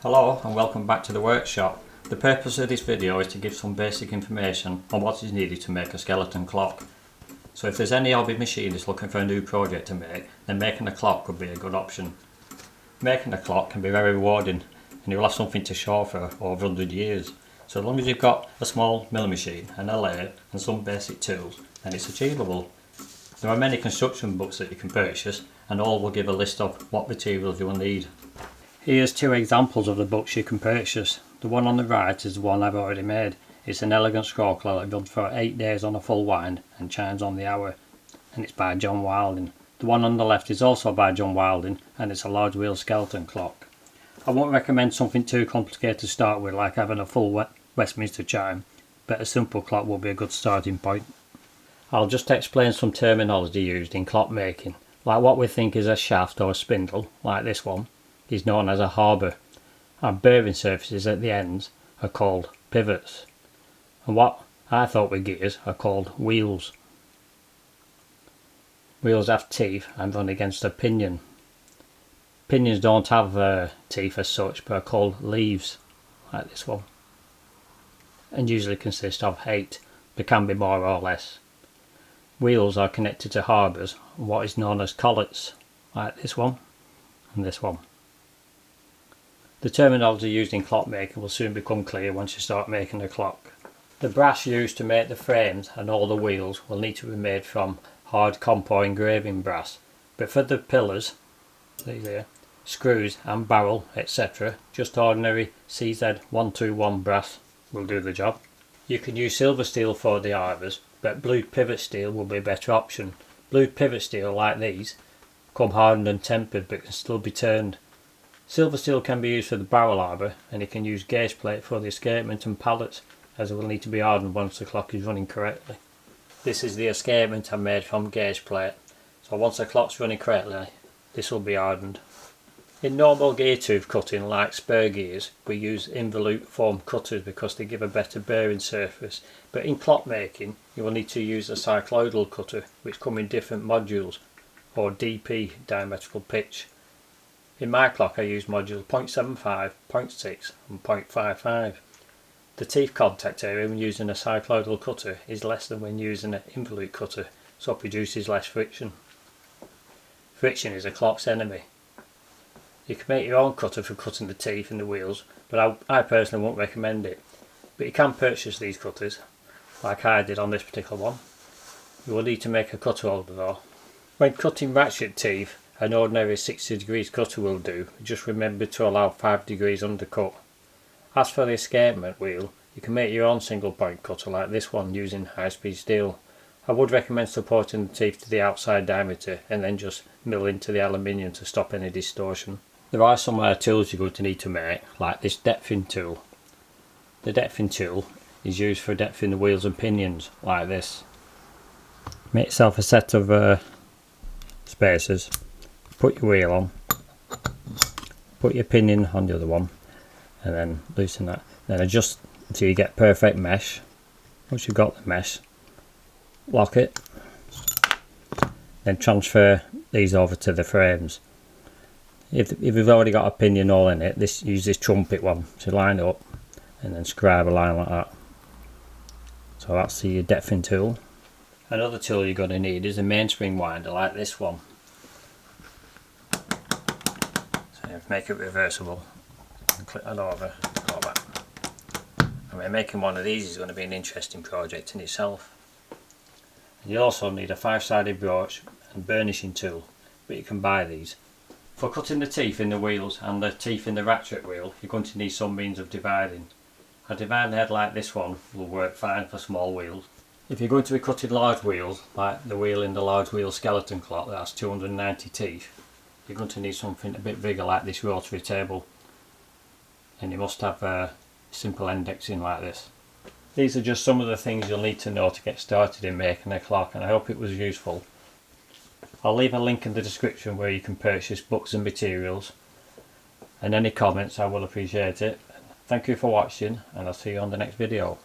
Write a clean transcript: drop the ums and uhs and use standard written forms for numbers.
Hello and welcome back to the workshop. The purpose of this video is to give some basic information on what is needed to make a skeleton clock. So if there's any hobby machinist looking for a new project to make, then making a clock could be a good option. Making a clock can be very rewarding and you'll have something to show for over 100 years. So as long as you've got a small milling machine and a lathe and some basic tools, then it's achievable. There are many construction books that you can purchase and all will give a list of what materials you will need. Here's two examples of the books you can purchase. The one on the right is the one I've already made. It's an elegant scroll clock that runs for 8 days on a full wind and chimes on the hour, and it's by John Wilding. The one on the left is also by John Wilding and it's a large wheel skeleton clock. I won't recommend something too complicated to start with, like having a full Westminster chime, but a simple clock will be a good starting point. I'll just explain some terminology used in clock making. Like what we think is a shaft or a spindle, like this one, is known as a harbour, and bearing surfaces at the ends are called pivots, and what I thought were gears are called wheels. Wheels have teeth and run against a pinion. Pinions don't have teeth as such but are called leaves, like this one, and usually consist of 8, but can be more or less. Wheels are connected to harbours and what is known as collets, like this one and this one. The terminology used in clockmaking will soon become clear once you start making a clock. The brass used to make the frames and all the wheels will need to be made from hard compo engraving brass, but for the pillars, these here, screws and barrel etc, just ordinary CZ121 brass will do the job. You can use silver steel for the arbors, but blued pivot steel will be a better option. Blued pivot steel like these come hardened and tempered but can still be turned. Silver steel can be used for the barrel arbor, and you can use gauge plate for the escapement and pallets, as it will need to be hardened once the clock is running correctly. This is the escapement I made from gauge plate, so once the clock's running correctly this will be hardened. In normal gear tooth cutting like spur gears we use involute foam cutters because they give a better bearing surface, but in clock making you will need to use a cycloidal cutter which come in different modules, or DP, diametrical pitch. In my clock I use modules 0.75, 0.6 and 0.55. The teeth contact area when using a cycloidal cutter is less than when using an involute cutter, so it produces less friction. Friction is a clock's enemy. You can make your own cutter for cutting the teeth in the wheels, but I personally won't recommend it. But you can purchase these cutters, like I did on this particular one. You will need to make a cutter holder though. When cutting ratchet teeth, an ordinary 60 degrees cutter will do, just remember to allow 5 degrees undercut. As for the escapement wheel, you can make your own single point cutter like this one using high speed steel. I would recommend supporting the teeth to the outside diameter and then just mill into the aluminium to stop any distortion. There are some tools you're going to need to make, like this depthing tool. The depthing tool is used for depthing the wheels and pinions, like this. Make yourself a set of spacers. Put your wheel on, put your pinion on the other one and then loosen that, then adjust until you get perfect mesh. Once you've got the mesh, lock it, then transfer these over to the frames. If you've already got a pinion hole in it, use this trumpet one to line it up and then scribe a line like that. So that's the depthing tool. Another tool you're going to need is a mainspring winder like this one. Make it reversible and click that over like that. I mean, making one of these is going to be an interesting project in itself. And you also need a 5-sided broach and burnishing tool, but you can buy these. For cutting the teeth in the wheels and the teeth in the ratchet wheel, you're going to need some means of dividing. A dividing head like this one will work fine for small wheels. If you're going to be cutting large wheels, like the wheel in the large wheel skeleton clock that has 290 teeth, you're going to need something a bit bigger like this rotary table, and you must have simple indexing like this. These are just some of the things you'll need to know to get started in making a clock, and I hope it was useful. I'll leave a link in the description where you can purchase books and materials, and any comments I will appreciate it. Thank you for watching and I'll see you on the next video.